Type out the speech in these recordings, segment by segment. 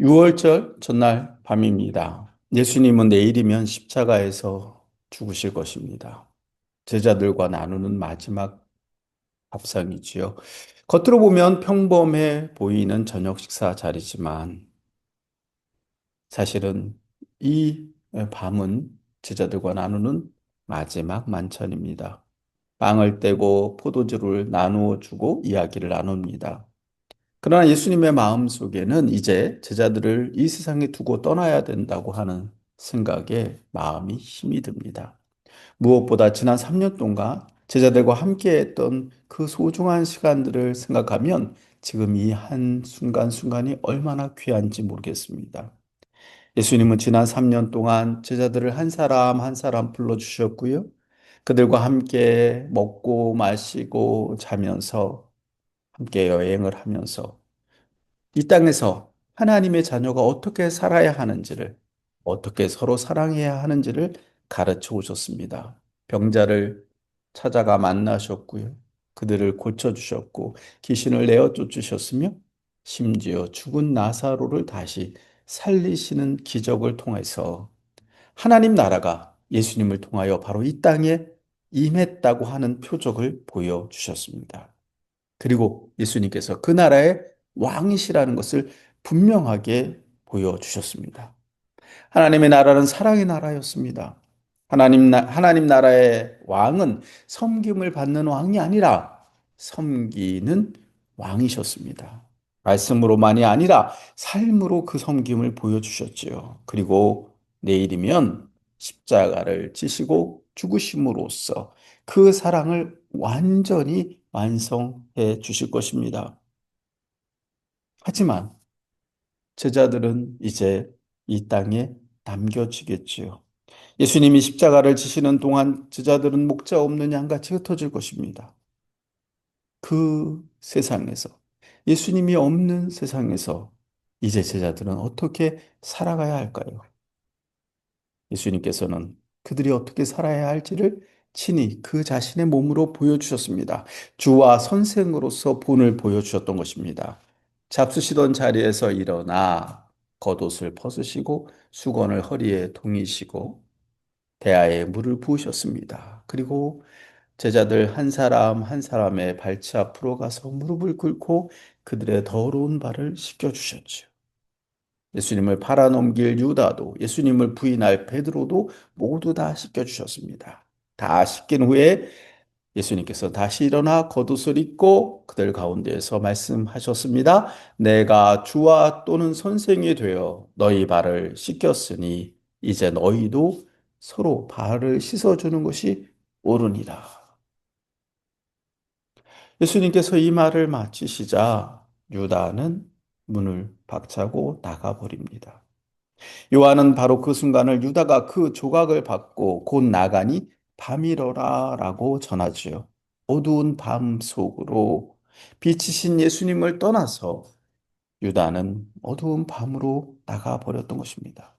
유월절 전날 밤입니다. 예수님은 내일이면 십자가에서 죽으실 것입니다. 제자들과 나누는 마지막 밥상이지요. 겉으로 보면 평범해 보이는 저녁 식사 자리지만 사실은 이 밤은 제자들과 나누는 마지막 만찬입니다. 빵을 떼고 포도주를 나누어 주고 이야기를 나눕니다. 그러나 예수님의 마음 속에는 이제 제자들을 이 세상에 두고 떠나야 된다고 하는 생각에 마음이 힘이 듭니다. 무엇보다 지난 3년 동안 제자들과 함께 했던 그 소중한 시간들을 생각하면 지금 이 한 순간순간이 얼마나 귀한지 모르겠습니다. 예수님은 지난 3년 동안 제자들을 한 사람 한 사람 불러주셨고요. 그들과 함께 먹고 마시고 자면서 함께 여행을 하면서 이 땅에서 하나님의 자녀가 어떻게 살아야 하는지를, 어떻게 서로 사랑해야 하는지를 가르쳐 오셨습니다. 병자를 찾아가 만나셨고요. 그들을 고쳐주셨고, 귀신을 내어 쫓으셨으며, 심지어 죽은 나사로를 다시 살리시는 기적을 통해서 하나님 나라가 예수님을 통하여 바로 이 땅에 임했다고 하는 표적을 보여주셨습니다. 그리고 예수님께서 그 나라의 왕이시라는 것을 분명하게 보여주셨습니다. 하나님의 나라는 사랑의 나라였습니다. 하나님 나라의 왕은 섬김을 받는 왕이 아니라 섬기는 왕이셨습니다. 말씀으로만이 아니라 삶으로 그 섬김을 보여주셨지요. 그리고 내일이면 십자가를 지시고 죽으심으로써 그 사랑을 완전히 완성해 주실 것입니다. 하지만 제자들은 이제 이 땅에 남겨지겠지요. 예수님이 십자가를 지시는 동안 제자들은 목자 없는 양같이 흩어질 것입니다. 그 세상에서, 예수님이 없는 세상에서 이제 제자들은 어떻게 살아가야 할까요? 예수님께서는 그들이 어떻게 살아야 할지를 친히 그 자신의 몸으로 보여주셨습니다. 주와 선생으로서 본을 보여주셨던 것입니다. 잡수시던 자리에서 일어나 겉옷을 벗으시고 수건을 허리에 동이시고 대야에 물을 부으셨습니다. 그리고 제자들 한 사람 한 사람의 발치 앞으로 가서 무릎을 꿇고 그들의 더러운 발을 씻겨주셨죠. 예수님을 팔아넘길 유다도 예수님을 부인할 베드로도 모두 다 씻겨주셨습니다. 다 씻긴 후에 예수님께서 다시 일어나 겉옷을 입고 그들 가운데에서 말씀하셨습니다. 내가 주와 또는 선생이 되어 너희 발을 씻겼으니 이제 너희도 서로 발을 씻어주는 것이 옳으니라. 예수님께서 이 말을 마치시자 유다는 문을 박차고 나가버립니다. 요한은 바로 그 순간을 유다가 그 조각을 받고 곧 나가니 밤이러라라고 전하지요. 어두운 밤 속으로 빛이신 예수님을 떠나서 유다는 어두운 밤으로 나가 버렸던 것입니다.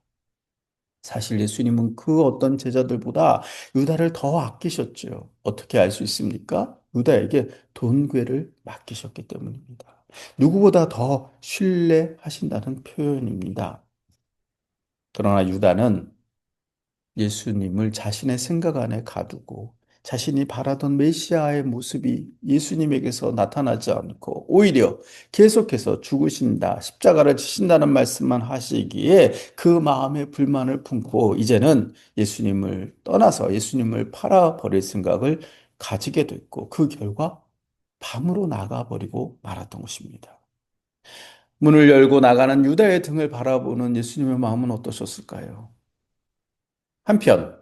사실 예수님은 그 어떤 제자들보다 유다를 더 아끼셨죠. 어떻게 알 수 있습니까? 유다에게 돈괴를 맡기셨기 때문입니다. 누구보다 더 신뢰하신다는 표현입니다. 그러나 유다는 예수님을 자신의 생각 안에 가두고 자신이 바라던 메시아의 모습이 예수님에게서 나타나지 않고 오히려 계속해서 죽으신다, 십자가를 지신다는 말씀만 하시기에 그 마음에 불만을 품고 이제는 예수님을 떠나서 예수님을 팔아버릴 생각을 가지게 됐고 그 결과 밤으로 나가버리고 말았던 것입니다. 문을 열고 나가는 유다의 등을 바라보는 예수님의 마음은 어떠셨을까요? 한편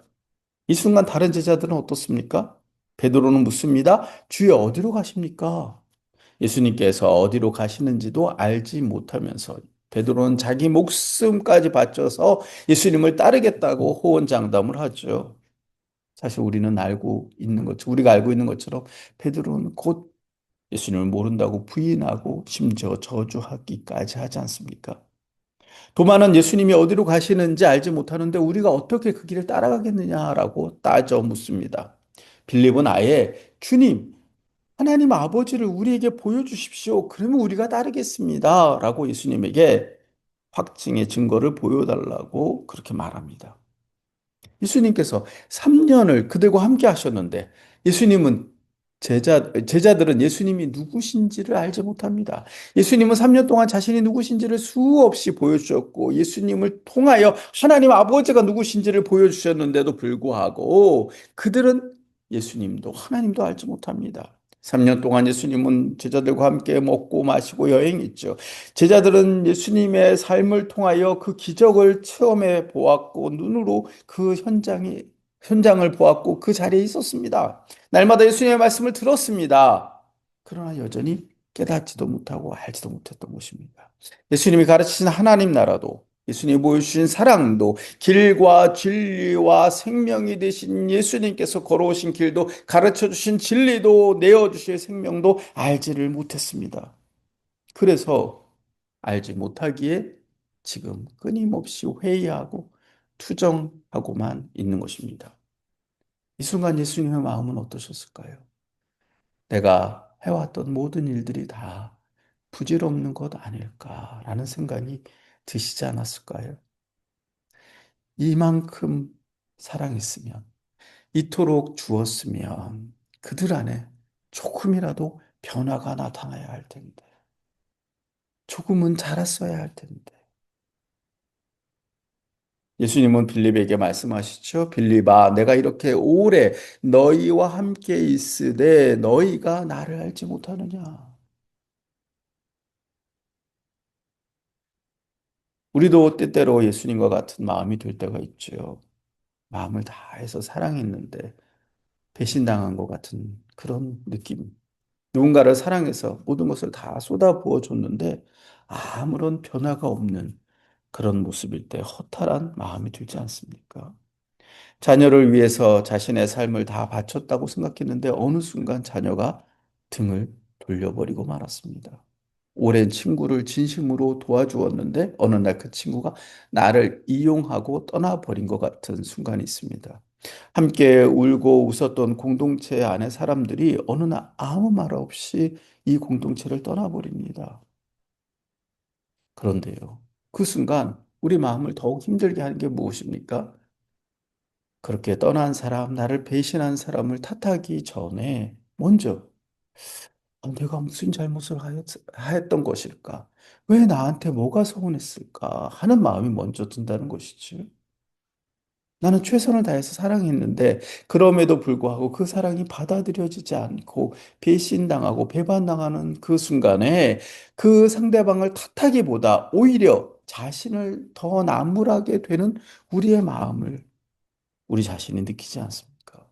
이 순간 다른 제자들은 어떻습니까? 베드로는 묻습니다. 주여 어디로 가십니까? 예수님께서 어디로 가시는지도 알지 못하면서 베드로는 자기 목숨까지 바쳐서 예수님을 따르겠다고 호언장담을 하죠. 사실 우리가 알고 있는 것처럼 베드로는 곧 예수님을 모른다고 부인하고 심지어 저주하기까지 하지 않습니까? 도마는 예수님이 어디로 가시는지 알지 못하는데 우리가 어떻게 그 길을 따라가겠느냐라고 따져 묻습니다. 빌립은 아예 주님, 하나님 아버지를 우리에게 보여주십시오. 그러면 우리가 따르겠습니다. 라고 예수님에게 확증의 증거를 보여달라고 그렇게 말합니다. 예수님께서 3년을 그들과 함께 하셨는데 예수님은 제자들은 예수님이 누구신지를 알지 못합니다. 예수님은 3년 동안 자신이 누구신지를 수없이 보여주셨고 예수님을 통하여 하나님 아버지가 누구신지를 보여주셨는데도 불구하고 그들은 예수님도 하나님도 알지 못합니다. 3년 동안 예수님은 제자들과 함께 먹고 마시고 여행했죠. 제자들은 예수님의 삶을 통하여 그 기적을 체험해 보았고 눈으로 그 현장을 보았고 그 자리에 있었습니다. 날마다 예수님의 말씀을 들었습니다. 그러나 여전히 깨닫지도 못하고 알지도 못했던 것입니다. 예수님이 가르치신 하나님 나라도 예수님이 보여주신 사랑도 길과 진리와 생명이 되신 예수님께서 걸어오신 길도 가르쳐 주신 진리도 내어주실 생명도 알지를 못했습니다. 그래서 알지 못하기에 지금 끊임없이 회의하고 투정하고만 있는 것입니다. 이 순간 예수님의 마음은 어떠셨을까요? 내가 해왔던 모든 일들이 다 부질없는 것 아닐까라는 생각이 드시지 않았을까요? 이만큼 사랑했으면, 이토록 주었으면 그들 안에 조금이라도 변화가 나타나야 할 텐데, 조금은 자랐어야 할 텐데. 예수님은 빌립에게 말씀하시죠. 빌립아, 내가 이렇게 오래 너희와 함께 있으되 너희가 나를 알지 못하느냐. 우리도 때때로 예수님과 같은 마음이 될 때가 있죠. 마음을 다해서 사랑했는데 배신당한 것 같은 그런 느낌. 누군가를 사랑해서 모든 것을 다 쏟아부어 줬는데 아무런 변화가 없는 그런 모습일 때 허탈한 마음이 들지 않습니까? 자녀를 위해서 자신의 삶을 다 바쳤다고 생각했는데 어느 순간 자녀가 등을 돌려버리고 말았습니다. 오랜 친구를 진심으로 도와주었는데 어느 날 그 친구가 나를 이용하고 떠나버린 것 같은 순간이 있습니다. 함께 울고 웃었던 공동체 안의 사람들이 어느 날 아무 말 없이 이 공동체를 떠나버립니다. 그런데요, 그 순간 우리 마음을 더욱 힘들게 하는 게 무엇입니까? 그렇게 떠난 사람, 나를 배신한 사람을 탓하기 전에 먼저 내가 무슨 잘못을 하였던 것일까? 왜 나한테 뭐가 서운했을까? 하는 마음이 먼저 든다는 것이지. 나는 최선을 다해서 사랑했는데 그럼에도 불구하고 그 사랑이 받아들여지지 않고 배신당하고 배반당하는 그 순간에 그 상대방을 탓하기보다 오히려 자신을 더 나무라게 되는 우리의 마음을 우리 자신이 느끼지 않습니까?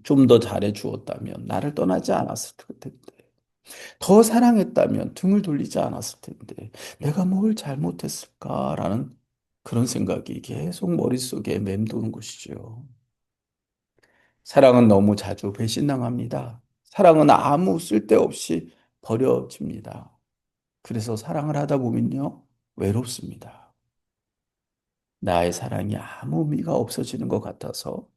좀 더 잘해 주었다면 나를 떠나지 않았을 텐데, 더 사랑했다면 등을 돌리지 않았을 텐데, 내가 뭘 잘못했을까라는 그런 생각이 계속 머릿속에 맴도는 것이죠. 사랑은 너무 자주 배신당합니다. 사랑은 아무 쓸데없이 버려집니다. 그래서 사랑을 하다 보면요, 외롭습니다. 나의 사랑이 아무 의미가 없어지는 것 같아서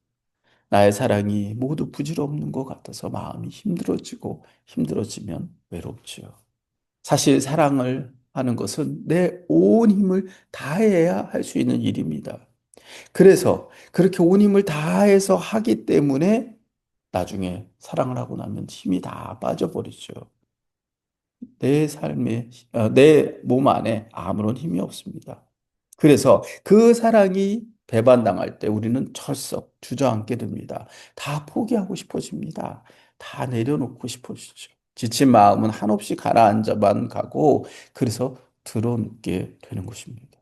나의 사랑이 모두 부질없는 것 같아서 마음이 힘들어지고 힘들어지면 외롭지요. 사실 사랑을 하는 것은 내 온 힘을 다해야 할 수 있는 일입니다. 그래서 그렇게 온 힘을 다해서 하기 때문에 나중에 사랑을 하고 나면 힘이 다 빠져버리죠. 내 몸 안에 아무런 힘이 없습니다. 그래서 그 사랑이 배반당할 때 우리는 철썩 주저앉게 됩니다. 다 포기하고 싶어집니다. 다 내려놓고 싶어지죠. 지친 마음은 한없이 가라앉아만 가고 그래서 드러눕게 되는 것입니다.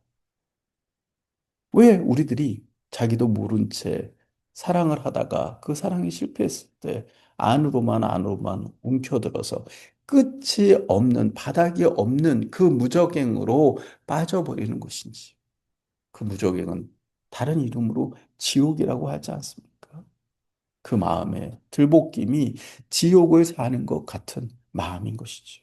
왜 우리들이 자기도 모른 채 사랑을 하다가 그 사랑이 실패했을 때 안으로만 움켜들어서 끝이 없는, 바닥이 없는 그 무적행으로 빠져버리는 것인지. 그 무적행은 다른 이름으로 지옥이라고 하지 않습니까? 그 마음의 들볶임이 지옥을 사는 것 같은 마음인 것이죠.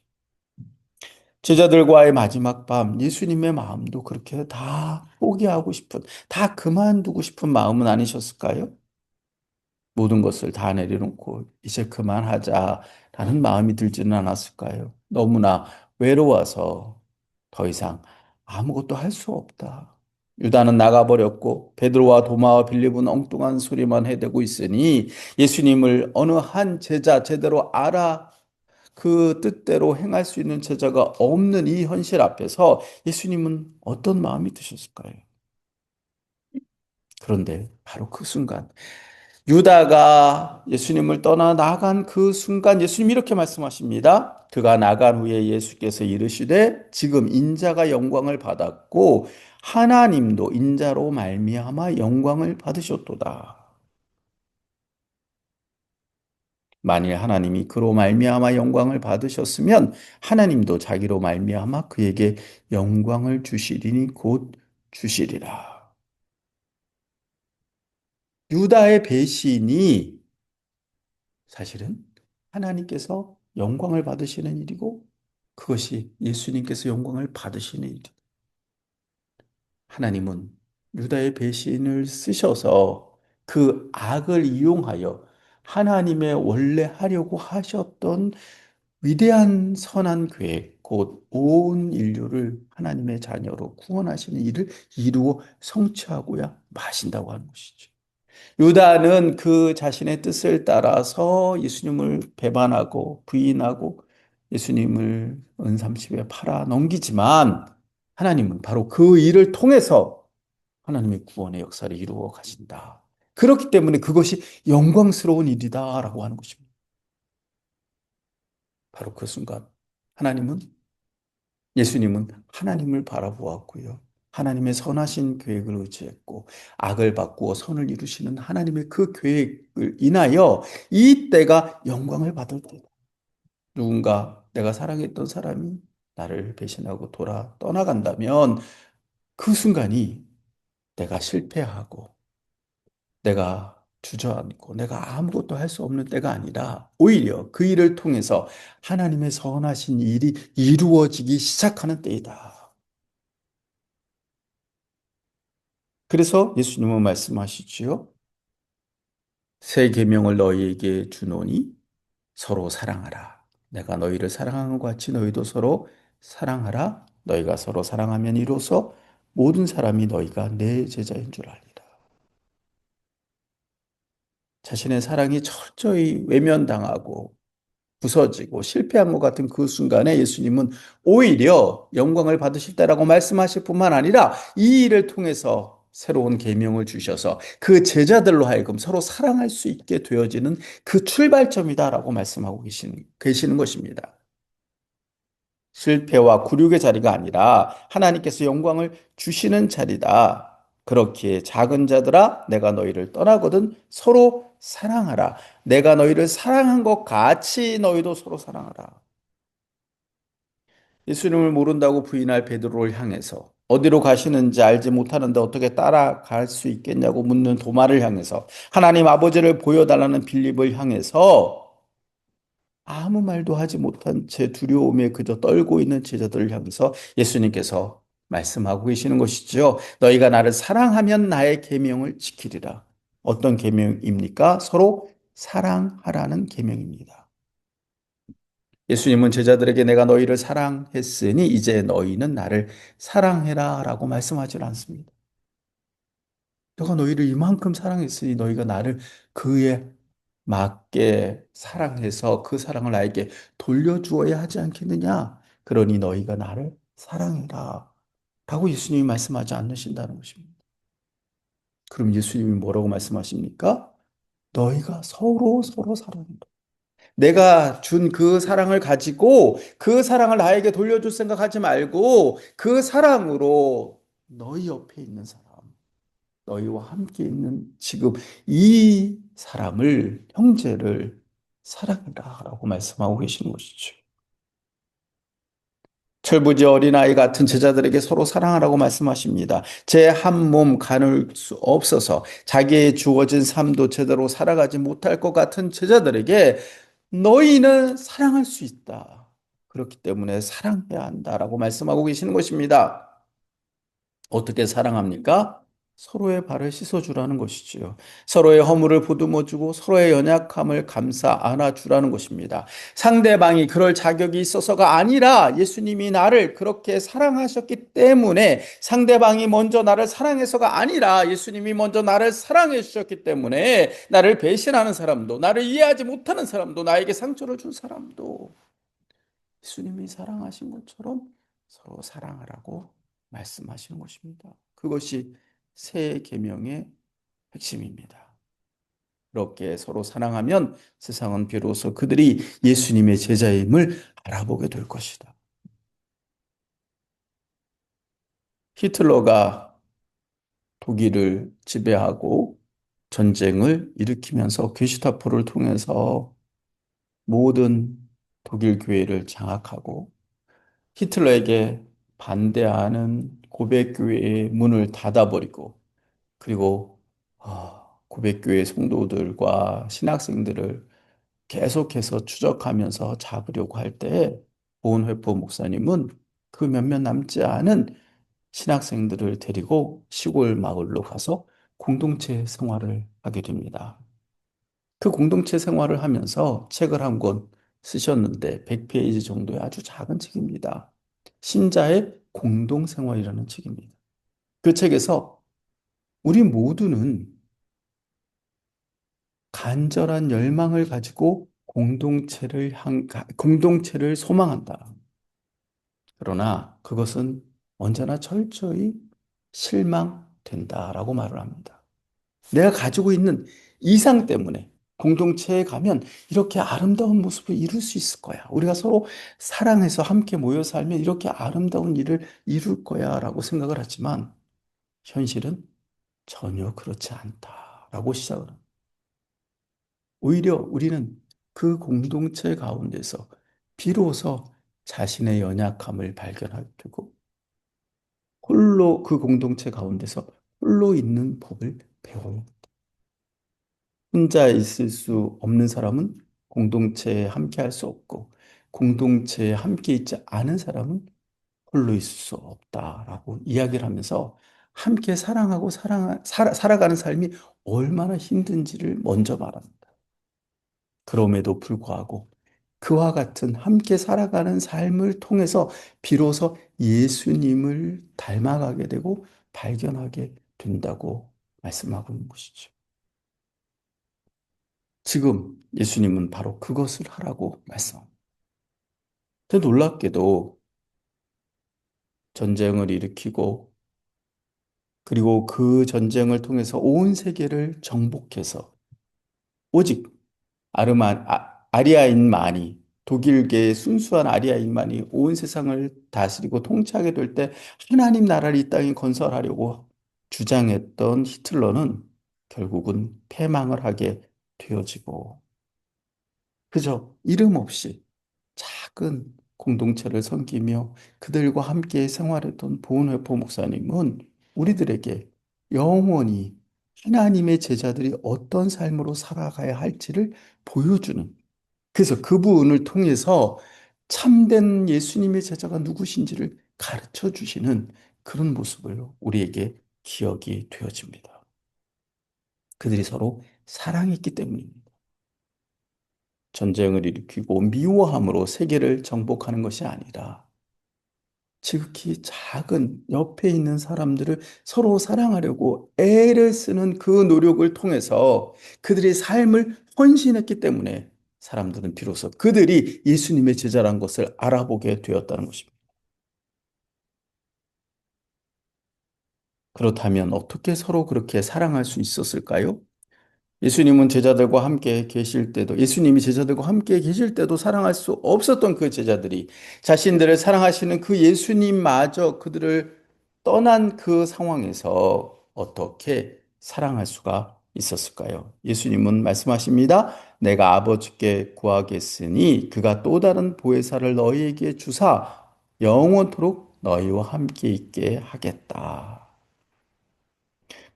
제자들과의 마지막 밤, 예수님의 마음도 그렇게 다 포기하고 싶은, 다 그만두고 싶은 마음은 아니셨을까요? 모든 것을 다 내려놓고 이제 그만하자라는 마음이 들지는 않았을까요? 너무나 외로워서 더 이상 아무것도 할 수 없다. 유다는 나가버렸고 베드로와 도마와 빌립은 엉뚱한 소리만 해대고 있으니 예수님을 어느 한 제자 제대로 알아 그 뜻대로 행할 수 있는 제자가 없는 이 현실 앞에서 예수님은 어떤 마음이 드셨을까요? 그런데 바로 그 순간 유다가 예수님을 떠나 나간 그 순간 예수님이 이렇게 말씀하십니다. 그가 나간 후에 예수께서 이르시되 지금 인자가 영광을 받았고 하나님도 인자로 말미암아 영광을 받으셨도다. 만일 하나님이 그로 말미암아 영광을 받으셨으면 하나님도 자기로 말미암아 그에게 영광을 주시리니 곧 주시리라. 유다의 배신이 사실은 하나님께서 영광을 받으시는 일이고 그것이 예수님께서 영광을 받으시는 일. 하나님은 유다의 배신을 쓰셔서 그 악을 이용하여 하나님의 원래 하려고 하셨던 위대한 선한 계획, 곧 온 인류를 하나님의 자녀로 구원하시는 일을 이루어 성취하고야 마신다고 하는 것이죠. 유다는 그 자신의 뜻을 따라서 예수님을 배반하고 부인하고 예수님을 은삼십에 팔아 넘기지만 하나님은 바로 그 일을 통해서 하나님의 구원의 역사를 이루어 가신다. 그렇기 때문에 그것이 영광스러운 일이다라고 하는 것입니다. 바로 그 순간 하나님은 예수님은 하나님을 바라보았고요. 하나님의 선하신 계획을 의지했고 악을 바꾸어 선을 이루시는 하나님의 그 계획을 인하여 이 때가 영광을 받을 때다. 누군가 내가 사랑했던 사람이 나를 배신하고 돌아 떠나간다면 그 순간이 내가 실패하고 내가 주저앉고 내가 아무것도 할 수 없는 때가 아니라 오히려 그 일을 통해서 하나님의 선하신 일이 이루어지기 시작하는 때이다. 그래서 예수님은 말씀하시지요. 새 계명을 너희에게 주노니 서로 사랑하라. 내가 너희를 사랑한 것 같이 너희도 서로 사랑하라. 너희가 서로 사랑하면 이로써 모든 사람이 너희가 내 제자인 줄 알리라. 자신의 사랑이 철저히 외면당하고 부서지고 실패한 것 같은 그 순간에 예수님은 오히려 영광을 받으실 때라고 말씀하실 뿐만 아니라 이 일을 통해서 새로운 계명을 주셔서 그 제자들로 하여금 서로 사랑할 수 있게 되어지는 그 출발점이다라고 말씀하고 계시는 것입니다. 실패와 굴욕의 자리가 아니라 하나님께서 영광을 주시는 자리다. 그렇기에 작은 자들아 내가 너희를 떠나거든 서로 사랑하라. 내가 너희를 사랑한 것 같이 너희도 서로 사랑하라. 예수님을 모른다고 부인할 베드로를 향해서 어디로 가시는지 알지 못하는데 어떻게 따라갈 수 있겠냐고 묻는 도마를 향해서 하나님 아버지를 보여달라는 빌립을 향해서 아무 말도 하지 못한 채 두려움에 그저 떨고 있는 제자들을 향해서 예수님께서 말씀하고 계시는 것이지요. 너희가 나를 사랑하면 나의 계명을 지키리라. 어떤 계명입니까? 서로 사랑하라는 계명입니다. 예수님은 제자들에게 내가 너희를 사랑했으니 이제 너희는 나를 사랑해라라고 말씀하지 않습니다. 내가 너희를 이만큼 사랑했으니 너희가 나를 그에 맞게 사랑해서 그 사랑을 나에게 돌려주어야 하지 않겠느냐? 그러니 너희가 나를 사랑해라. 라고 예수님이 말씀하지 않으신다는 것입니다. 그럼 예수님이 뭐라고 말씀하십니까? 너희가 서로 사랑해라. 내가 준 그 사랑을 가지고 그 사랑을 나에게 돌려줄 생각하지 말고 그 사랑으로 너희 옆에 있는 사람, 너희와 함께 있는 지금 이 사람을, 형제를 사랑해라 라고 말씀하고 계시는 것이죠. 철부지 어린아이 같은 제자들에게 서로 사랑하라고 말씀하십니다. 제 한 몸 가눌 수 없어서 자기의 주어진 삶도 제대로 살아가지 못할 것 같은 제자들에게 너희는 사랑할 수 있다. 그렇기 때문에 사랑해야 한다라고 말씀하고 계시는 것입니다. 어떻게 사랑합니까? 서로의 발을 씻어주라는 것이지요. 서로의 허물을 보듬어주고 서로의 연약함을 감싸 안아주라는 것입니다. 상대방이 그럴 자격이 있어서가 아니라 예수님이 나를 그렇게 사랑하셨기 때문에, 상대방이 먼저 나를 사랑해서가 아니라 예수님이 먼저 나를 사랑해 주셨기 때문에, 나를 배신하는 사람도, 나를 이해하지 못하는 사람도, 나에게 상처를 준 사람도 예수님이 사랑하신 것처럼 서로 사랑하라고 말씀하시는 것입니다. 그것이 새 계명의 핵심입니다. 그렇게 서로 사랑하면 세상은 비로소 그들이 예수님의 제자임을 알아보게 될 것이다. 히틀러가 독일을 지배하고 전쟁을 일으키면서 게슈타포를 통해서 모든 독일 교회를 장악하고 히틀러에게 반대하는 고백교회의 문을 닫아버리고, 그리고 고백교회 성도들과 신학생들을 계속해서 추적하면서 잡으려고 할 때 보은회포 목사님은 그 몇몇 남지 않은 신학생들을 데리고 시골 마을로 가서 공동체 생활을 하게 됩니다. 그 공동체 생활을 하면서 책을 한 권 쓰셨는데 100페이지 정도의 아주 작은 책입니다. 신자의 공동생활이라는 책입니다. 그 책에서 우리 모두는 간절한 열망을 가지고 공동체를 소망한다. 그러나 그것은 언제나 철저히 실망된다라고 말을 합니다. 내가 가지고 있는 이상 때문에 공동체에 가면 이렇게 아름다운 모습을 이룰 수 있을 거야. 우리가 서로 사랑해서 함께 모여 살면 이렇게 아름다운 일을 이룰 거야 라고 생각을 하지만 현실은 전혀 그렇지 않다라고 시작을 합니다. 오히려 우리는 그 공동체 가운데서 비로소 자신의 연약함을 발견하게 되고, 홀로 그 공동체 가운데서 홀로 있는 법을 배워요. 혼자 있을 수 없는 사람은 공동체에 함께 할 수 없고, 공동체에 함께 있지 않은 사람은 홀로 있을 수 없다라고 이야기를 하면서 함께 사랑하고 살아가는 삶이 얼마나 힘든지를 먼저 말합니다. 그럼에도 불구하고 그와 같은 함께 살아가는 삶을 통해서 비로소 예수님을 닮아가게 되고 발견하게 된다고 말씀하고 있는 것이죠. 지금 예수님은 바로 그것을 하라고 말씀합니다. 근데 놀랍게도 전쟁을 일으키고, 그리고 그 전쟁을 통해서 온 세계를 정복해서 오직 아리아인만이, 독일계의 순수한 아리아인만이 온 세상을 다스리고 통치하게 될 때 하나님 나라를 이 땅에 건설하려고 주장했던 히틀러는 결국은 패망을 하게 되어지고, 그저 이름 없이 작은 공동체를 섬기며 그들과 함께 생활했던 보은회포 목사님은 우리들에게 영원히 하나님의 제자들이 어떤 삶으로 살아가야 할지를 보여주는, 그래서 그분을 통해서 참된 예수님의 제자가 누구신지를 가르쳐 주시는 그런 모습을 우리에게 기억이 되어집니다. 그들이 서로 사랑했기 때문입니다. 전쟁을 일으키고 미워함으로 세계를 정복하는 것이 아니라 지극히 작은 옆에 있는 사람들을 서로 사랑하려고 애를 쓰는 그 노력을 통해서 그들의 삶을 헌신했기 때문에 사람들은 비로소 그들이 예수님의 제자란 것을 알아보게 되었다는 것입니다. 그렇다면 어떻게 서로 그렇게 사랑할 수 있었을까요? 예수님은 제자들과 함께 계실 때도, 예수님이 제자들과 함께 계실 때도 사랑할 수 없었던 그 제자들이 자신들을 사랑하시는 그 예수님마저 그들을 떠난 그 상황에서 어떻게 사랑할 수가 있었을까요? 예수님은 말씀하십니다. 내가 아버지께 구하겠으니 그가 또 다른 보혜사를 너희에게 주사 영원토록 너희와 함께 있게 하겠다.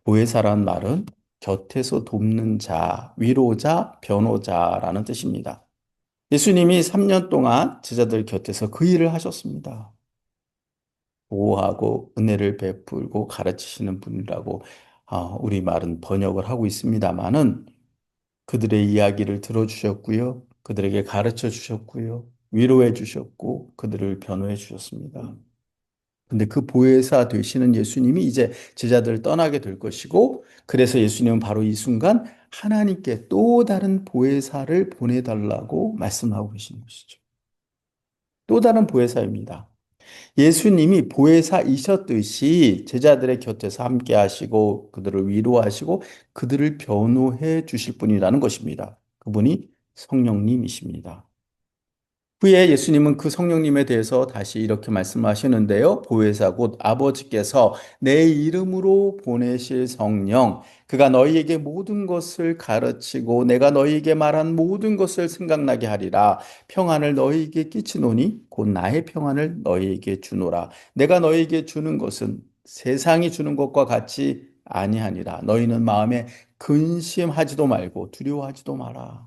보혜사란 말은 곁에서 돕는 자, 위로자, 변호자라는 뜻입니다. 예수님이 3년 동안 제자들 곁에서 그 일을 하셨습니다. 보호하고 은혜를 베풀고 가르치시는 분이라고 우리말은 번역을 하고 있습니다마는 그들의 이야기를 들어주셨고요. 그들에게 가르쳐 주셨고요. 위로해 주셨고 그들을 변호해 주셨습니다. 근데 그 보혜사 되시는 예수님이 이제 제자들을 떠나게 될 것이고, 그래서 예수님은 바로 이 순간 하나님께 또 다른 보혜사를 보내달라고 말씀하고 계시는 것이죠. 또 다른 보혜사입니다. 예수님이 보혜사이셨듯이 제자들의 곁에서 함께 하시고 그들을 위로하시고 그들을 변호해 주실 분이라는 것입니다. 그분이 성령님이십니다. 후에 예수님은 그 성령님에 대해서 다시 이렇게 말씀하시는데요. 보혜사 곧 아버지께서 내 이름으로 보내실 성령, 그가 너희에게 모든 것을 가르치고 내가 너희에게 말한 모든 것을 생각나게 하리라. 평안을 너희에게 끼치노니 곧 나의 평안을 너희에게 주노라. 내가 너희에게 주는 것은 세상이 주는 것과 같이 아니하니라. 너희는 마음에 근심하지도 말고 두려워하지도 마라.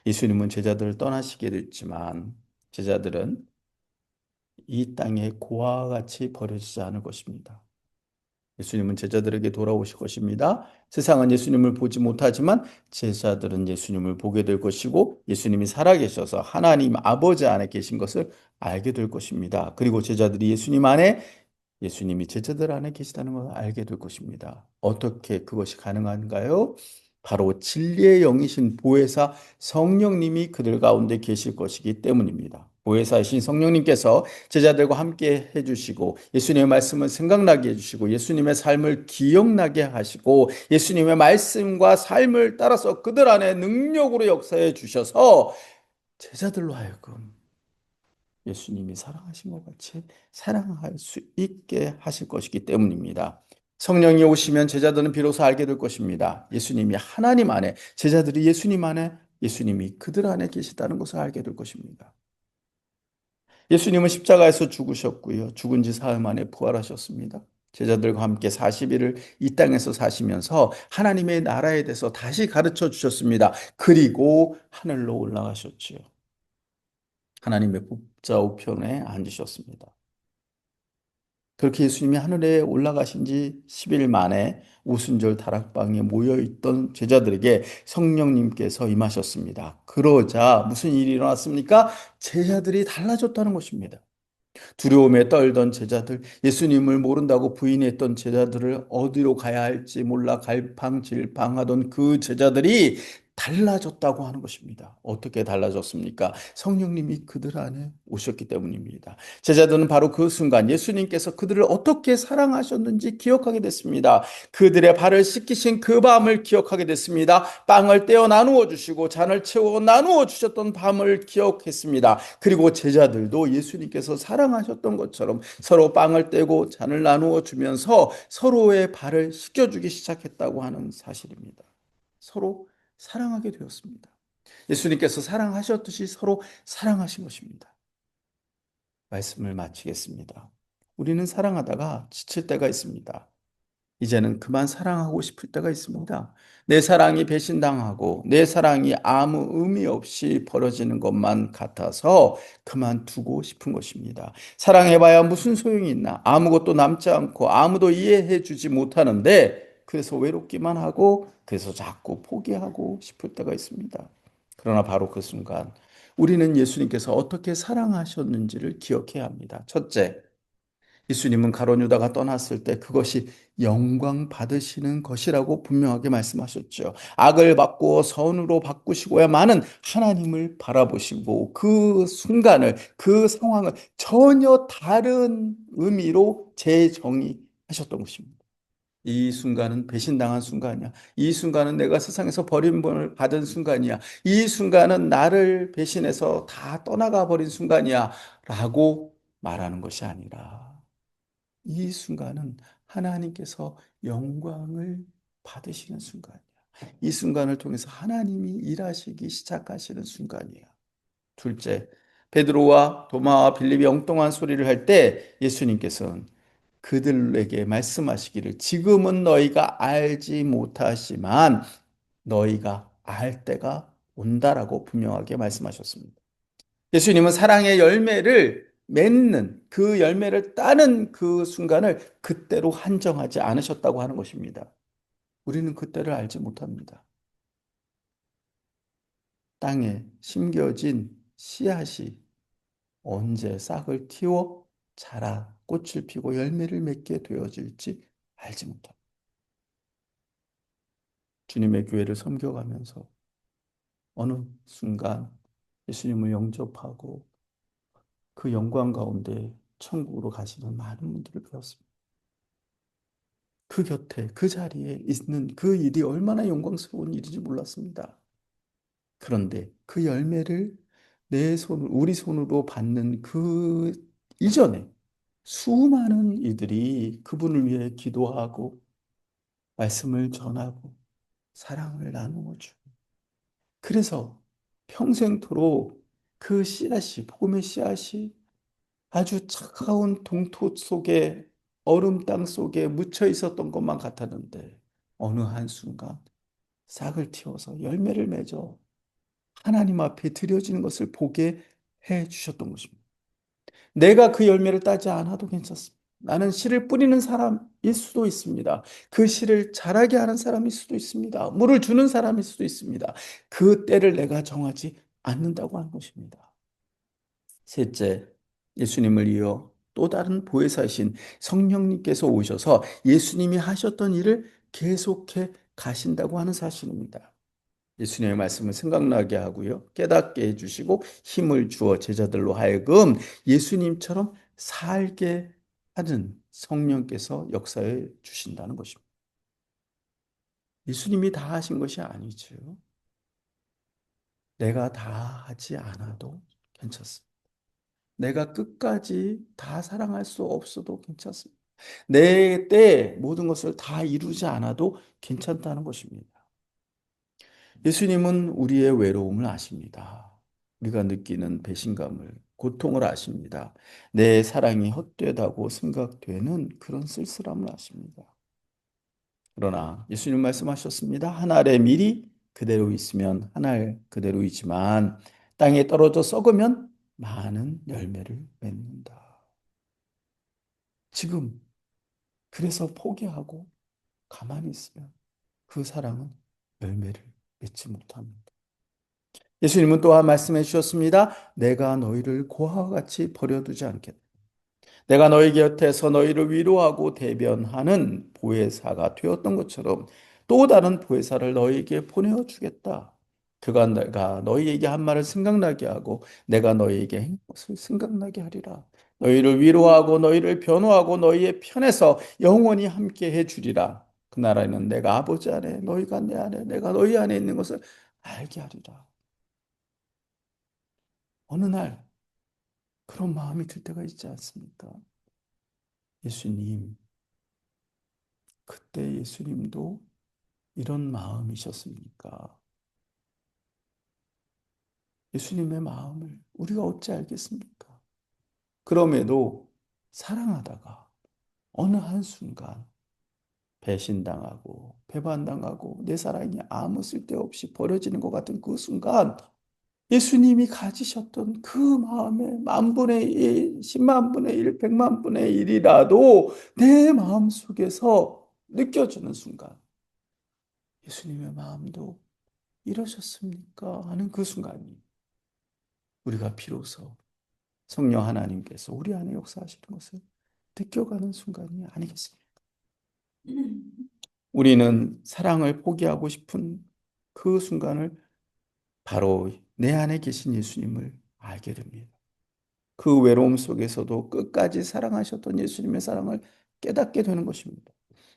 예수님은 제자들을 떠나시게 됐지만 제자들은 이 땅에 고아와 같이 버려지지 않을 것입니다. 예수님은 제자들에게 돌아오실 것입니다. 세상은 예수님을 보지 못하지만 제자들은 예수님을 보게 될 것이고 예수님이 살아계셔서 하나님 아버지 안에 계신 것을 알게 될 것입니다. 그리고 제자들이 예수님이 제자들 안에 계시다는 걸 알게 될 것입니다. 어떻게 그것이 가능한가요? 바로 진리의 영이신 보혜사 성령님이 그들 가운데 계실 것이기 때문입니다. 보혜사이신 성령님께서 제자들과 함께 해주시고 예수님의 말씀을 생각나게 해주시고 예수님의 삶을 기억나게 하시고 예수님의 말씀과 삶을 따라서 그들 안에 능력으로 역사해 주셔서 제자들로 하여금 예수님이 사랑하신 것 같이 사랑할 수 있게 하실 것이기 때문입니다. 성령이 오시면 제자들은 비로소 알게 될 것입니다. 예수님이 하나님 안에, 제자들이 예수님 안에, 예수님이 그들 안에 계시다는 것을 알게 될 것입니다. 예수님은 십자가에서 죽으셨고요. 죽은 지 사흘 만에 부활하셨습니다. 제자들과 함께 40일을 이 땅에서 사시면서 하나님의 나라에 대해서 다시 가르쳐 주셨습니다. 그리고 하늘로 올라가셨지요. 하나님의 복자 우편에 앉으셨습니다. 그렇게 예수님이 하늘에 올라가신 지 10일 만에 오순절 다락방에 모여있던 제자들에게 성령님께서 임하셨습니다. 그러자 무슨 일이 일어났습니까? 제자들이 달라졌다는 것입니다. 두려움에 떨던 제자들, 예수님을 모른다고 부인했던 제자들을 어디로 가야 할지 몰라 갈팡질팡하던 그 제자들이 달라졌다고 하는 것입니다. 어떻게 달라졌습니까? 성령님이 그들 안에 오셨기 때문입니다. 제자들은 바로 그 순간 예수님께서 그들을 어떻게 사랑하셨는지 기억하게 됐습니다. 그들의 발을 씻기신 그 밤을 기억하게 됐습니다. 빵을 떼어 나누어 주시고 잔을 채워 나누어 주셨던 밤을 기억했습니다. 그리고 제자들도 예수님께서 사랑하셨던 것처럼 서로 빵을 떼고 잔을 나누어 주면서 서로의 발을 씻겨주기 시작했다고 하는 사실입니다. 서로 사랑하게 되었습니다. 예수님께서 사랑하셨듯이 서로 사랑하신 것입니다. 말씀을 마치겠습니다. 우리는 사랑하다가 지칠 때가 있습니다. 이제는 그만 사랑하고 싶을 때가 있습니다. 내 사랑이 배신당하고 내 사랑이 아무 의미 없이 벌어지는 것만 같아서 그만두고 싶은 것입니다. 사랑해봐야 무슨 소용이 있나? 아무것도 남지 않고 아무도 이해해 주지 못하는데 그래서 외롭기만 하고 그래서 자꾸 포기하고 싶을 때가 있습니다. 그러나 바로 그 순간 우리는 예수님께서 어떻게 사랑하셨는지를 기억해야 합니다. 첫째, 예수님은 가룟 유다가 떠났을 때 그것이 영광 받으시는 것이라고 분명하게 말씀하셨죠. 악을 바꾸어 선으로 바꾸시고야만은 하나님을 바라보시고 그 순간을, 그 상황을 전혀 다른 의미로 재정의하셨던 것입니다. 이 순간은 배신당한 순간이야. 이 순간은 내가 세상에서 버림을 받은 순간이야. 이 순간은 나를 배신해서 다 떠나가 버린 순간이야. 라고 말하는 것이 아니라 이 순간은 하나님께서 영광을 받으시는 순간이야. 이 순간을 통해서 하나님이 일하시기 시작하시는 순간이야. 둘째, 베드로와 도마와 빌립이 엉뚱한 소리를 할 때 예수님께서는 그들에게 말씀하시기를 지금은 너희가 알지 못하지만 너희가 알 때가 온다라고 분명하게 말씀하셨습니다. 예수님은 사랑의 열매를 맺는 그 열매를 따는 그 순간을 그때로 한정하지 않으셨다고 하는 것입니다. 우리는 그때를 알지 못합니다. 땅에 심겨진 씨앗이 언제 싹을 틔워 자라 꽃을 피고 열매를 맺게 되어질지 알지 못합니다. 주님의 교회를 섬겨가면서 어느 순간 예수님을 영접하고 그 영광 가운데 천국으로 가시는 많은 분들을 배웠습니다. 그 곁에, 그 자리에 있는 그 일이 얼마나 영광스러운 일인지 몰랐습니다. 그런데 그 열매를 우리 손으로 받는 그 이전에 수많은 이들이 그분을 위해 기도하고 말씀을 전하고 사랑을 나누어 주고 그래서 평생토록 그 씨앗이, 복음의 씨앗이 아주 차가운 동토 속에 얼음 땅 속에 묻혀 있었던 것만 같았는데 어느 한순간 싹을 틔워서 열매를 맺어 하나님 앞에 드려지는 것을 보게 해 주셨던 것입니다. 내가 그 열매를 따지 않아도 괜찮습니다. 나는 씨를 뿌리는 사람일 수도 있습니다. 그 씨를 자라게 하는 사람일 수도 있습니다. 물을 주는 사람일 수도 있습니다. 그 때를 내가 정하지 않는다고 하는 것입니다. 셋째, 예수님을 이어 또 다른 보혜사이신 성령님께서 오셔서 예수님이 하셨던 일을 계속해 가신다고 하는 사실입니다. 예수님의 말씀을 생각나게 하고요. 깨닫게 해주시고 힘을 주어 제자들로 하여금 예수님처럼 살게 하는 성령께서 역사해 주신다는 것입니다. 예수님이 다 하신 것이 아니죠. 내가 다 하지 않아도 괜찮습니다. 내가 끝까지 다 사랑할 수 없어도 괜찮습니다. 내 때 모든 것을 다 이루지 않아도 괜찮다는 것입니다. 예수님은 우리의 외로움을 아십니다. 우리가 느끼는 배신감을, 고통을 아십니다. 내 사랑이 헛되다고 생각되는 그런 쓸쓸함을 아십니다. 그러나 예수님 말씀하셨습니다. 한 알의 밀이 그대로 있으면 한 알 그대로이지만 땅에 떨어져 썩으면 많은 열매를 맺는다. 지금 그래서 포기하고 가만히 있으면 그 사랑은 열매를 맺지 못합니다. 예수님은 또한 말씀해 주셨습니다. 내가 너희를 고아와 같이 버려두지 않겠다. 내가 너희 곁에서 너희를 위로하고 대변하는 보혜사가 되었던 것처럼 또 다른 보혜사를 너희에게 보내어 주겠다. 그가 내가 너희에게 한 말을 생각나게 하고 내가 너희에게 한 것을 생각나게 하리라. 너희를 위로하고 너희를 변호하고 너희의 편에서 영원히 함께 해 주리라. 그 나라에는 내가 아버지 안에 너희가 내 안에 내가 너희 안에 있는 것을 알게 하리라. 어느 날 그런 마음이 들 때가 있지 않습니까? 예수님, 그때 예수님도 이런 마음이셨습니까? 예수님의 마음을 우리가 어찌 알겠습니까? 그럼에도 사랑하다가 어느 한순간 배신당하고 배반당하고 내 사랑이 아무 쓸데없이 버려지는 것 같은 그 순간 예수님이 가지셨던 그 마음의 만분의 일, 10만 분의 1, 100만 분의 1이라도 내 마음 속에서 느껴지는 순간 예수님의 마음도 이러셨습니까? 하는 그 순간이 우리가 비로소 성령 하나님께서 우리 안에 역사하시는 것을 느껴가는 순간이 아니겠습니까? 우리는 사랑을 포기하고 싶은 그 순간을 바로 내 안에 계신 예수님을 알게 됩니다. 그 외로움 속에서도 끝까지 사랑하셨던 예수님의 사랑을 깨닫게 되는 것입니다.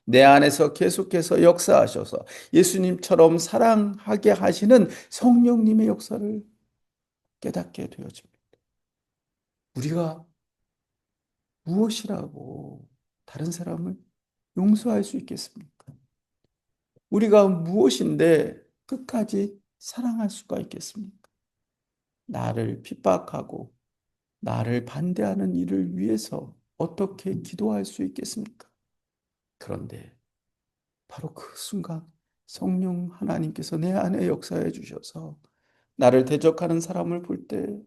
내 안에서 계속해서 역사하셔서 예수님처럼 사랑하게 하시는 성령님의 역사를 깨닫게 되어집니다. 우리가 무엇이라고 다른 사람을 용서할 수 있겠습니까? 우리가 무엇인데 끝까지 사랑할 수가 있겠습니까? 나를 핍박하고 나를 반대하는 일을 위해서 어떻게 기도할 수 있겠습니까? 그런데 바로 그 순간 성령 하나님께서 내 안에 역사해 주셔서 나를 대적하는 사람을 볼 때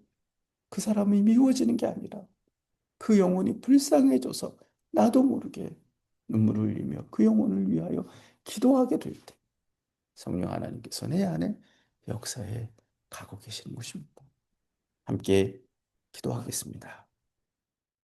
그 사람이 미워지는 게 아니라 그 영혼이 불쌍해져서 나도 모르게 눈물을 흘리며 그 영혼을 위하여 기도하게 될 때 성령 하나님께서 내 안에 역사해 가고 계시는 것입니다. 함께 기도하겠습니다.